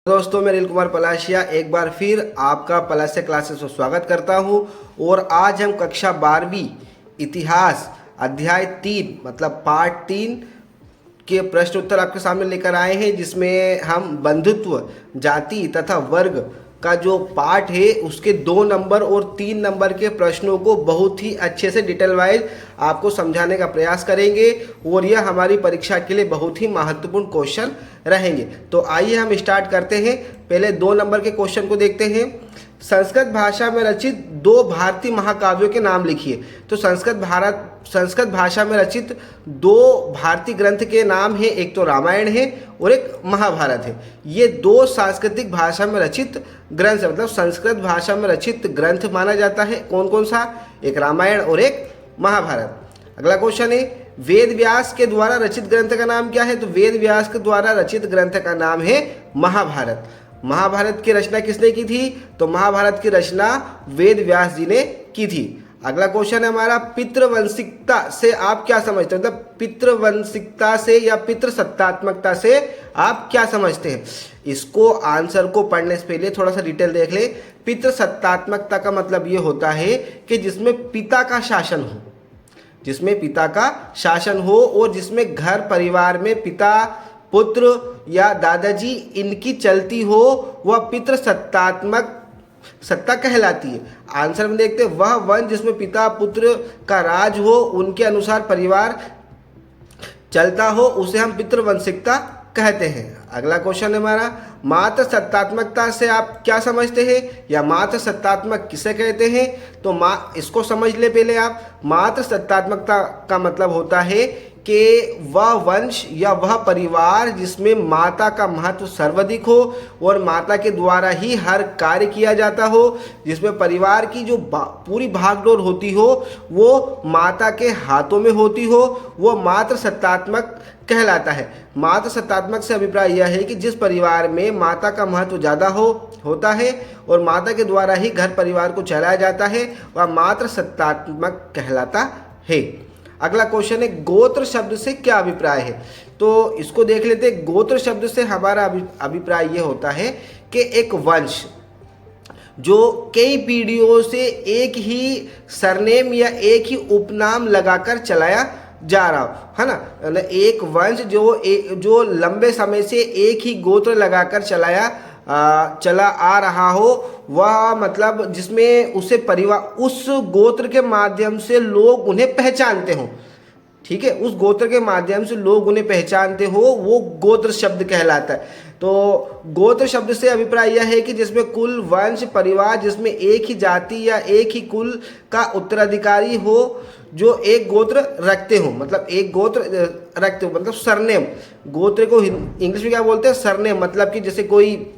दोस्तों, मैं अनिल कुमार पलाशिया एक बार फिर आपका पलाशिया क्लासेस में स्वागत करता हूं। और आज हम कक्षा 12वीं इतिहास अध्याय 3 मतलब पार्ट 3 के प्रश्न उत्तर आपके सामने लेकर आए हैं, जिसमें हम बंधुत्व, जाति तथा वर्ग का जो पार्ट है उसके 2 नंबर और 3 नंबर के प्रश्नों को बहुत ही अच्छे से डिटेल वाइज आपको समझाने का प्रयास करेंगे और यह हमारी परीक्षा के लिए बहुत ही महत्वपूर्ण क्वेश्चन रहेंगे। तो आइए हम स्टार्ट करते हैं। पहले 2 नंबर के क्वेश्चन को देखते हैं। संस्कृत भाषा में रचित 2 भारतीय महाकाव्यों के नाम लिखिए। तो संस्कृत भाषा में रचित 2 भारतीय ग्रंथ के नाम है, एक तो रामायण है और एक महाभारत है। ये 2 सांस्कृतिक भाषा में रचित ग्रंथ है, मतलब संस्कृत भाषा में रचित ग्रंथ माना जाता है। कौन कौन सा? एक रामायण और एक महाभारत। अगला क्वेश्चन है, वेद व्यास के द्वारा रचित ग्रंथ का नाम क्या है? तो वेद व्यास के द्वारा रचित ग्रंथ का नाम है महाभारत। महाभारत की रचना किसने की थी? तो महाभारत की रचना वेद व्यास जी ने की थी। अगला क्वेश्चन है हमारा, पितृवंशिकता से आप क्या समझते हैं? मतलब पितृवंशिकता से या पितृसत्तात्मकता से आप क्या समझते हैं? इसको आंसर को पढ़ने से पहले थोड़ा सा डिटेल देख ले। पितृसत्तात्मकता का मतलब ये होता है कि जिसमें पिता का शासन हो, जिसमें पिता का शासन हो और जिसमें घर परिवार में पिता, पुत्र या दादाजी इनकी चलती हो, वह पितृसत्तात्मक सत्ता कहलाती है। आंसर में देखते हैं, वह वंश जिसमें पिता पुत्र का राज हो, उनके अनुसार परिवार चलता हो, उसे हम पितृवंशिकता कहते हैं। अगला क्वेश्चन है हमारा, मात्र सत्तात्मकता से आप क्या समझते हैं या मात्र सत्तात्मक किसे कहते हैं? तो इसको समझ ले पहले आप। मात्र सत्तात्मकता का मतलब होता है कि वह वंश या वह परिवार जिसमें माता का महत्व सर्वाधिक हो और माता के द्वारा ही हर कार्य किया जाता हो, जिसमें परिवार की जो पूरी भागदौड़ होती हो वो माता के हाथों में होती हो, वो मात्र सत्तात्मक कहलाता है। मात्र सत्तात्मक से अभिप्राय यह है कि जिस परिवार में माता का महत्व ज़्यादा होता है और माता के द्वारा ही घर परिवार को चलाया जाता है, वह मात्र सत्तात्मक कहलाता है। अगला क्वेश्चन है, गोत्र शब्द से क्या अभिप्राय है? तो इसको देख लेते हैं। गोत्र शब्द से हमारा अभिप्राय ये होता है कि एक वंश जो कई पीढ़ियों से एक ही सरनेम या एक ही उपनाम लगाकर चलाया जा रहा है ना। एक वंश जो लंबे समय से एक ही गोत्र लगाकर चला आ रहा हो, वह मतलब जिसमें उसे परिवार, उस गोत्र के माध्यम से लोग उन्हें पहचानते हो। ठीक है, उस गोत्र के माध्यम से लोग उन्हें पहचानते हो, वो गोत्र शब्द कहलाता है। तो गोत्र शब्द से अभिप्राय यह है कि जिसमें कुल, वंश, परिवार जिसमें एक ही जाति या एक ही कुल का उत्तराधिकारी हो, जो एक गोत्र रखते हो, मतलब एक गोत्र रखते हो, मतलब सरनेम। गोत्र को इंग्लिश में क्या बोलते हैं? सरनेम। मतलब कि जैसे कोई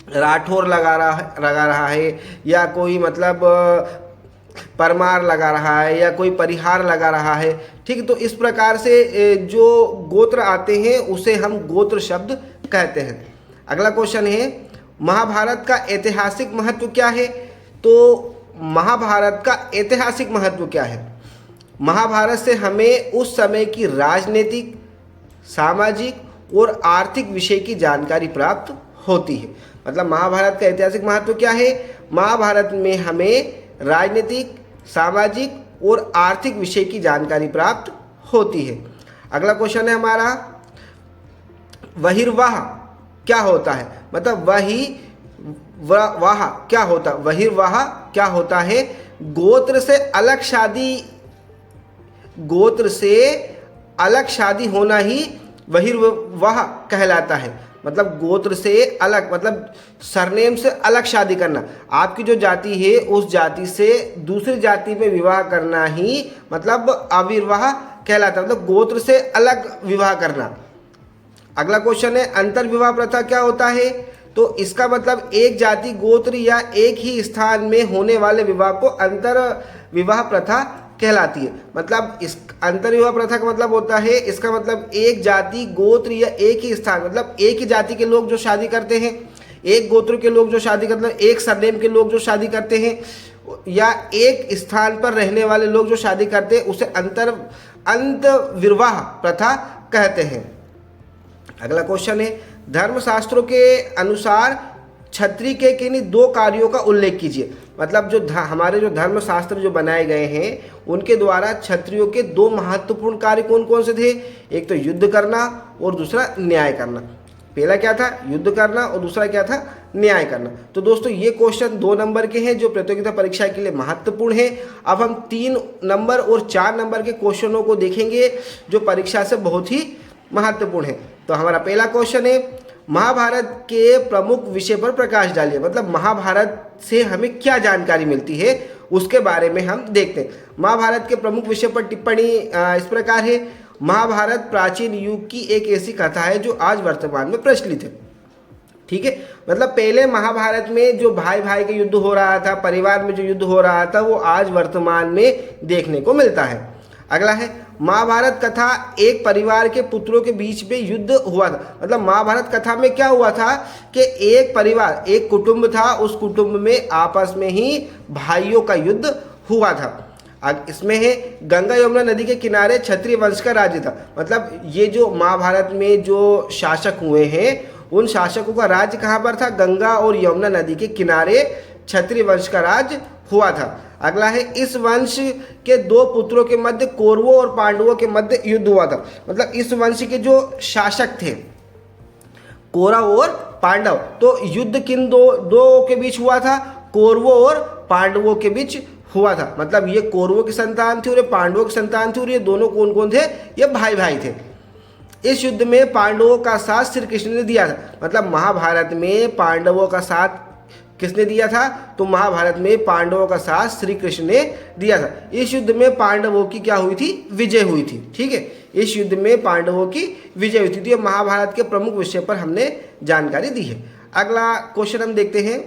राठौर लगा रहा है या कोई मतलब परमार लगा रहा है या कोई परिहार लगा रहा है। ठीक है, तो इस प्रकार से जो गोत्र आते हैं उसे हम गोत्र शब्द कहते हैं। अगला क्वेश्चन है, महाभारत का ऐतिहासिक महत्व क्या है? तो महाभारत का ऐतिहासिक महत्व क्या है? महाभारत से हमें उस समय की राजनीतिक, सामाजिक और आर्थिक विषय की जानकारी प्राप्त होती है। मतलब महाभारत का ऐतिहासिक महत्व क्या है? महाभारत में हमें राजनीतिक, सामाजिक और आर्थिक विषय की जानकारी प्राप्त होती है। अगला क्वेश्चन है हमारा, बहिर्वाह क्या होता है? मतलब वाह क्या होता है? बहिर्वाह क्या होता है? गोत्र से अलग शादी होना ही बहिर्वाह कहलाता है। मतलब गोत्र से अलग, मतलब सरनेम से अलग शादी करना। आपकी जो जाति है उस जाति से दूसरी जाति में विवाह करना ही मतलब अविर्वाह कहलाता है, मतलब गोत्र से अलग विवाह करना। अगला क्वेश्चन है, अंतर्विवाह प्रथा क्या होता है? तो इसका मतलब एक जाति, गोत्र या एक ही स्थान में होने वाले विवाह को अंतर्विवाह प्रथा कहलाती है। मतलब इस अंतर्विवाह प्रथा का मतलब होता है, इसका मतलब एक जाति, गोत्र या एक ही स्थान, मतलब एक ही जाति के लोग जो शादी करते हैं, एक गोत्र के लोग जो शादी करते हैं, एक सरनेम के लोग जो शादी करते हैं, या एक स्थान पर रहने वाले लोग जो शादी करते हैं, उसे अंतर्विवाह प्रथा कहते हैं। अगला क्वेश्चन है, धर्मशास्त्रों के अनुसार क्षत्रिय के किन्हीं दो कार्यों का उल्लेख कीजिए। मतलब जो हमारे जो धर्मशास्त्र जो बनाए गए हैं उनके द्वारा क्षत्रियों के दो महत्वपूर्ण कार्य कौन कौन से थे? एक तो युद्ध करना और दूसरा न्याय करना। पहला क्या था? युद्ध करना, और दूसरा क्या था? न्याय करना। तो दोस्तों ये क्वेश्चन 2 नंबर के हैं जो प्रतियोगिता परीक्षा के लिए महत्वपूर्ण है। अब हम 3 नंबर और 4 नंबर के क्वेश्चनों को देखेंगे जो परीक्षा से बहुत ही महत्वपूर्ण है। तो हमारा पहला क्वेश्चन है, महाभारत के प्रमुख विषय पर प्रकाश डालिए। मतलब महाभारत से हमें क्या जानकारी मिलती है उसके बारे में हम देखते हैं। महाभारत के प्रमुख विषय पर टिप्पणी इस प्रकार है, महाभारत प्राचीन युग की एक ऐसी कथा है जो आज वर्तमान में प्रचलित है। ठीक है, मतलब पहले महाभारत में जो भाई भाई के युद्ध हो रहा था, परिवार में जो युद्ध हो रहा था, वो आज वर्तमान में देखने को मिलता है। अगला है, महाभारत कथा एक परिवार के पुत्रों के बीच में युद्ध हुआ था। मतलब महाभारत कथा में क्या हुआ था कि एक परिवार, एक कुटुंब था, उस कुटुंब में आपस में ही भाइयों का युद्ध हुआ था। इसमें है, गंगा यमुना नदी के किनारे क्षत्रिय वंश का राज्य था। मतलब ये जो महाभारत में जो शासक हुए हैं उन शासकों का राज्य कहाँ पर था? गंगा और यमुना नदी के किनारे क्षत्रिय वंश का राज्य हुआ था। अगला है, इस वंश के दो पुत्रों के मध्य कौरवों और पांडवों के मध्य युद्ध हुआ था। मतलब इस वंश के जो शासक थे कौरव और पांडव, तो युद्ध किन दो के बीच हुआ था? कौरवों और पांडवों के बीच हुआ था। मतलब ये कौरवों की संतान थी और ये पांडवों की संतान थी, और ये दोनों कौन कौन थे? ये भाई भाई थे। इस युद्ध में पांडवों का साथ श्री कृष्ण ने दिया था। मतलब महाभारत में पांडवों का साथ किसने दिया था? तो महाभारत में पांडवों का साथ श्री कृष्ण ने दिया था। इस युद्ध में पांडवों की क्या हुई थी? विजय हुई थी। ठीक है, इस युद्ध में पांडवों की विजय हुई थी। तो ये महाभारत के प्रमुख विषय पर हमने जानकारी दी है। अगला क्वेश्चन हम देखते हैं,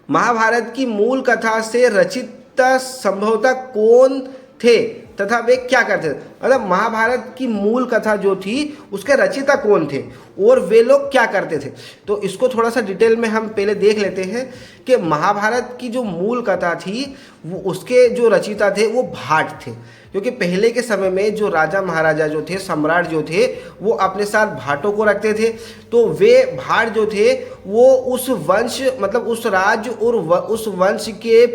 महाभारत की मूल कथा से रचित संभवतः कौन थे तथा वे क्या करते थे? मतलब महाभारत की मूल कथा जो थी उसके रचयिता कौन थे और वे लोग क्या करते थे? तो इसको थोड़ा सा डिटेल में हम पहले देख लेते हैं कि महाभारत की जो मूल कथा थी वो उसके जो रचयिता थे वो भाट थे। क्योंकि पहले के समय में जो राजा महाराजा जो थे, सम्राट जो थे, वो अपने साथ भाटों को रखते थे। तो वे भाट जो थे वो उस वंश, मतलब उस राज्य और उस वंश के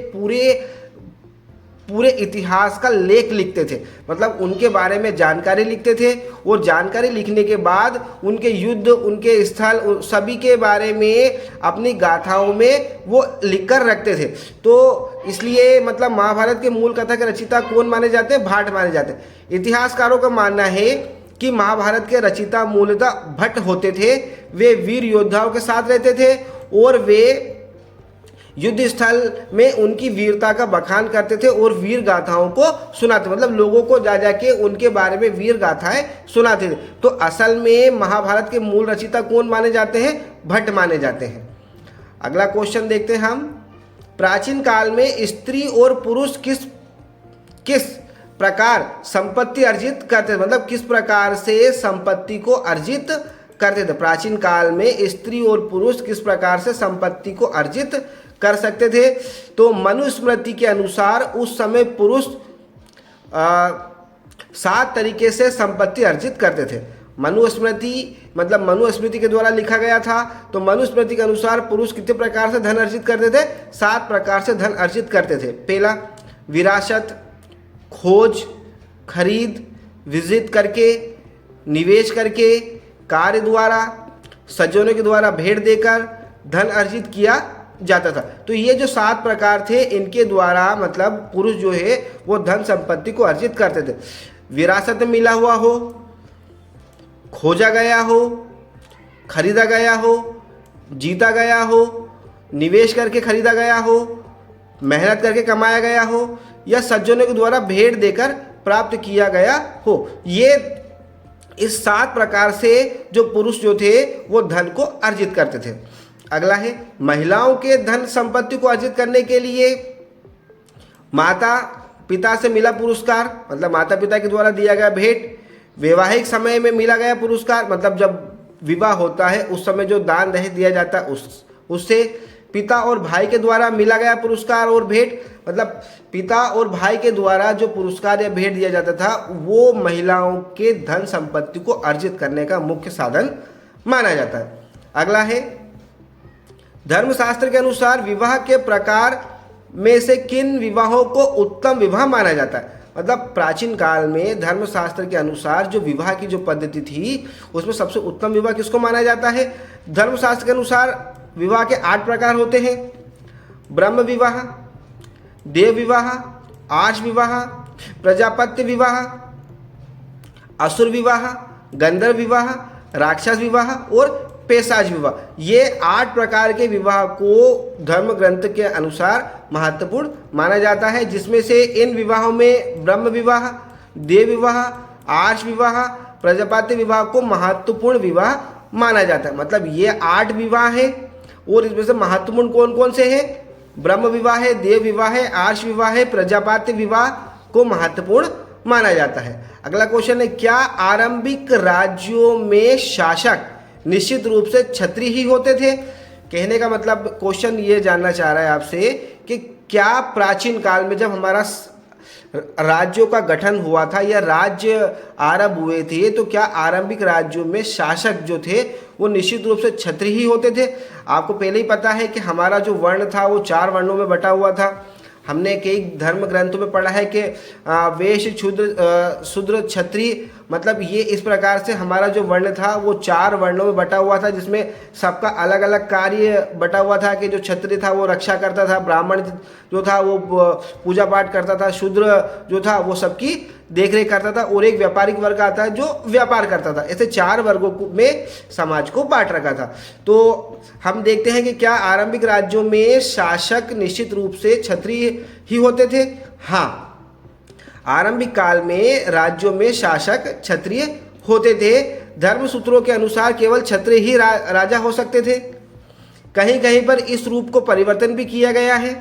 पूरे इतिहास का लेख लिखते थे। मतलब उनके बारे में जानकारी लिखते थे, और जानकारी लिखने के बाद उनके युद्ध, उनके स्थल, सभी के बारे में अपनी गाथाओं में वो लिखकर रखते थे। तो इसलिए मतलब महाभारत के मूल कथा के रचयिता कौन माने जाते हैं? भाट माने जाते हैं। इतिहासकारों का मानना है कि महाभारत के रचयिता मूलतः भट्ट होते थे। वे वीर योद्धाओं के साथ रहते थे और वे युद्ध स्थल में उनकी वीरता का बखान करते थे और वीर गाथाओं को सुनाते। मतलब लोगों को जा जाके उनके बारे में वीर गाथाएं सुनाते थे। तो असल में महाभारत के मूल रचयिता कौन माने जाते हैं? भट्ट माने जाते हैं। अगला क्वेश्चन देखते हैं हम, प्राचीन काल में स्त्री और पुरुष किस प्रकार संपत्ति अर्जित करते थे? मतलब किस प्रकार से संपत्ति को अर्जित करते थे? प्राचीन काल में स्त्री और पुरुष किस प्रकार से संपत्ति को अर्जित कर सकते थे? तो मनुस्मृति के अनुसार उस समय पुरुष 7 तरीके से संपत्ति अर्जित करते थे। मनुस्मृति मतलब मनुस्मृति के द्वारा लिखा गया था। तो मनुस्मृति के अनुसार पुरुष कितने प्रकार से धन अर्जित करते थे? 7 प्रकार से धन अर्जित करते थे। पहला, विरासत, खोज, खरीद, विजित करके, निवेश करके, कार्य द्वारा, सज्जनों के द्वारा भेंट देकर धन अर्जित किया जाता था। तो ये जो 7 प्रकार थे इनके द्वारा मतलब पुरुष जो है वो धन संपत्ति को अर्जित करते थे। विरासत में मिला हुआ हो, खोजा गया हो, खरीदा गया हो, जीता गया हो, निवेश करके खरीदा गया हो, मेहनत करके कमाया गया हो, या सज्जनों के द्वारा भेंट देकर प्राप्त किया गया हो। ये इस 7 प्रकार से जो पुरुष जो थे वो धन को अर्जित करते थे। अगला है, महिलाओं के धन संपत्ति को अर्जित करने के लिए माता पिता से मिला पुरस्कार, मतलब माता पिता के द्वारा दिया गया भेंट, वैवाहिक समय में मिला गया पुरस्कार, मतलब जब विवाह होता है उस समय जो दान दहेज दिया जाता है उससे, पिता और भाई के द्वारा मिला गया पुरस्कार और भेंट, मतलब पिता और भाई के द्वारा जो पुरस्कार या भेंट दिया जाता था वो महिलाओं के धन संपत्ति को अर्जित करने का मुख्य साधन माना जाता है। अगला है, धर्मशास्त्र के अनुसार विवाह के प्रकार में से किन विवाहों को उत्तम विवाह माना जाता है। मतलब प्राचीन काल में धर्मशास्त्र के अनुसार जो विवाह की जो पद्धति थी उसमें सबसे उत्तम विवाह किसको माना जाता है। धर्मशास्त्र के अनुसार विवाह के 8 प्रकार होते हैं। ब्रह्म विवाह, देव विवाह, आर्ष विवाह, प्रजापत्य विवाह, असुर विवाह, गंधर्व विवाह, राक्षस विवाह और पेशाच विवाह। ये 8 प्रकार के विवाह को धर्म ग्रंथ के अनुसार महत्वपूर्ण माना जाता है, जिसमें से इन विवाहों में ब्रह्म विवाह, देव विवाह, आर्ष विवाह, प्रजापत्य विवाह को महत्वपूर्ण विवाह माना जाता है। मतलब ये 8 विवाह है और इसमें से महत्वपूर्ण कौन कौन से हैं। ब्रह्म विवाह है, देव विवाह है, आर्ष विवाह है, प्रजापत्य विवाह को महत्वपूर्ण माना जाता है। अगला क्वेश्चन है, क्या आरंभिक राज्यों में शासक निश्चित रूप से क्षत्रिय ही होते थे। कहने का मतलब क्वेश्चन ये जानना चाह रहा है आपसे कि क्या प्राचीन काल में जब हमारा राज्यों का गठन हुआ था या राज्य आरंभ हुए थे तो क्या आरंभिक राज्यों में शासक जो थे वो निश्चित रूप से क्षत्रिय ही होते थे। आपको पहले ही पता है कि हमारा जो वर्ण था वो 4 वर्णों में बटा हुआ था। हमने कई धर्म ग्रंथों में पढ़ा है कि वैश्य, शूद्र, क्षत्रिय, मतलब ये इस प्रकार से हमारा जो वर्ण था वो 4 वर्णों में बटा हुआ था, जिसमें सबका अलग अलग कार्य बटा हुआ था कि जो क्षत्रिय था वो रक्षा करता था, ब्राह्मण जो था वो पूजा पाठ करता था, शूद्र जो था वो सबकी देखरेख करता था और एक व्यापारिक वर्ग आता है जो व्यापार करता था। ऐसे 4 वर्गों में समाज को बांट रखा था। तो हम देखते हैं कि क्या आरंभिक राज्यों में शासक निश्चित रूप से क्षत्रिय ही होते थे। हाँ, आरंभिक काल में राज्यों में शासक क्षत्रिय होते थे। धर्म सूत्रों के अनुसार केवल क्षत्रिय ही राजा हो सकते थे। कहीं कहीं पर इस रूप को परिवर्तन भी किया गया है।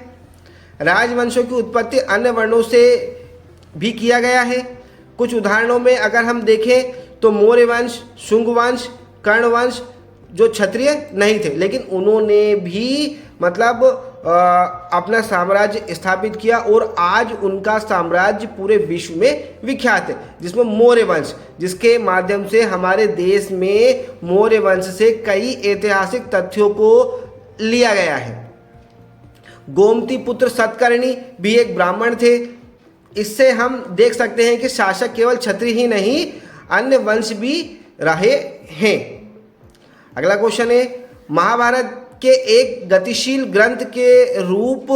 राजवंशों की उत्पत्ति अन्य वर्णों से भी किया गया है। कुछ उदाहरणों में अगर हम देखें तो मौर्य वंश, शुंग वंश, कर्ण वंश जो क्षत्रिय नहीं थे, लेकिन उन्होंने भी मतलब अपना साम्राज्य स्थापित किया और आज उनका साम्राज्य पूरे विश्व में विख्यात है, जिसमें मौर्य वंश, जिसके माध्यम से हमारे देश में मौर्य वंश से कई ऐतिहासिक तथ्यों को लिया गया है। गोमती पुत्र सतकर्णी भी एक ब्राह्मण थे। इससे हम देख सकते हैं कि शासक केवल क्षत्रिय ही नहीं अन्य वंश भी रहे हैं। अगला क्वेश्चन है, महाभारत के एक गतिशील ग्रंथ के रूप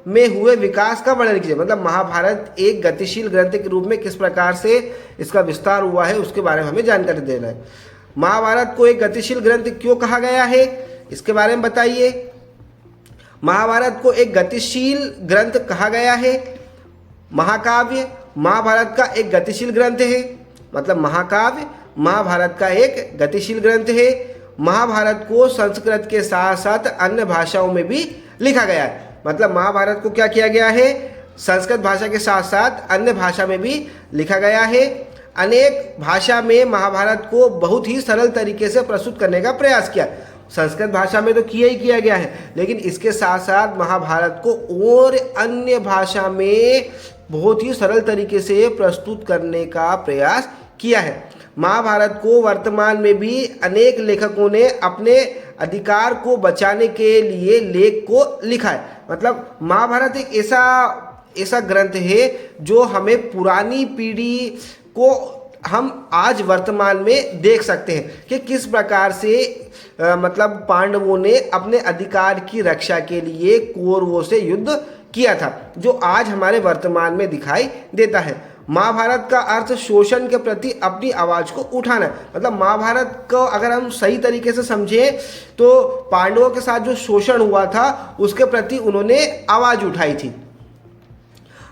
में हुए विकास का वर्णन कीजिए। मतलब महाभारत एक गतिशील ग्रंथ के रूप में किस प्रकार से इसका विस्तार हुआ है उसके बारे में हमें जानकारी देना है। महाभारत को एक गतिशील ग्रंथ क्यों कहा गया है इसके बारे में बताइए। महाभारत को एक गतिशील ग्रंथ कहा गया है। महाकाव्य महाभारत का एक गतिशील ग्रंथ है। मतलब महाकाव्य महाभारत का एक गतिशील ग्रंथ है। महाभारत को संस्कृत के साथ साथ अन्य भाषाओं में भी लिखा गया है। मतलब महाभारत को क्या किया गया है, संस्कृत भाषा के साथ साथ अन्य भाषा में भी लिखा गया है। अनेक भाषा में महाभारत को बहुत ही सरल तरीके से प्रस्तुत करने का प्रयास किया। संस्कृत भाषा में तो किया ही किया गया है, लेकिन इसके साथ साथ महाभारत को और अन्य भाषा में बहुत ही सरल तरीके से प्रस्तुत करने का प्रयास किया है। महाभारत को वर्तमान में भी अनेक लेखकों ने अपने अधिकार को बचाने के लिए लेख को लिखा है। मतलब महाभारत एक ऐसा ग्रंथ है जो हमें पुरानी पीढ़ी को हम आज वर्तमान में देख सकते हैं कि किस प्रकार से मतलब पांडवों ने अपने अधिकार की रक्षा के लिए कौरवों से युद्ध किया था, जो आज हमारे वर्तमान में दिखाई देता है। महाभारत का अर्थ शोषण के प्रति अपनी आवाज़ को उठाना है। मतलब महाभारत को अगर हम सही तरीके से समझें तो पांडवों के साथ जो शोषण हुआ था उसके प्रति उन्होंने आवाज़ उठाई थी।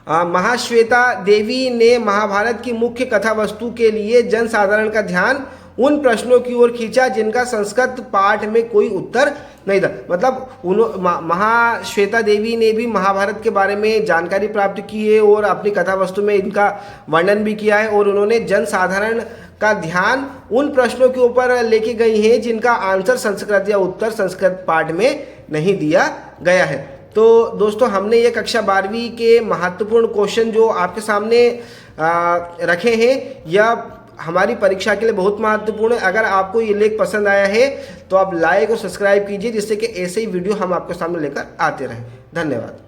महाश्वेता देवी ने महाभारत की मुख्य कथा वस्तु के लिए जनसाधारण का ध्यान उन प्रश्नों की ओर खींचा जिनका संस्कृत पाठ में कोई उत्तर नहीं था। मतलब महाश्वेता देवी ने भी महाभारत के बारे में जानकारी प्राप्त की है और अपनी कथा वस्तु में इनका वर्णन भी किया है और उन्होंने जनसाधारण का ध्यान उन प्रश्नों के ऊपर लेके गई हैं जिनका आंसर संस्कृत या उत्तर संस्कृत पाठ में नहीं दिया गया है। तो दोस्तों, हमने ये कक्षा 12वीं के महत्वपूर्ण क्वेश्चन जो आपके सामने रखे हैं या हमारी परीक्षा के लिए बहुत महत्वपूर्ण है। अगर आपको ये लेख पसंद आया है तो आप लाइक और सब्सक्राइब कीजिए, जिससे कि ऐसे ही वीडियो हम आपके सामने लेकर आते रहें। धन्यवाद।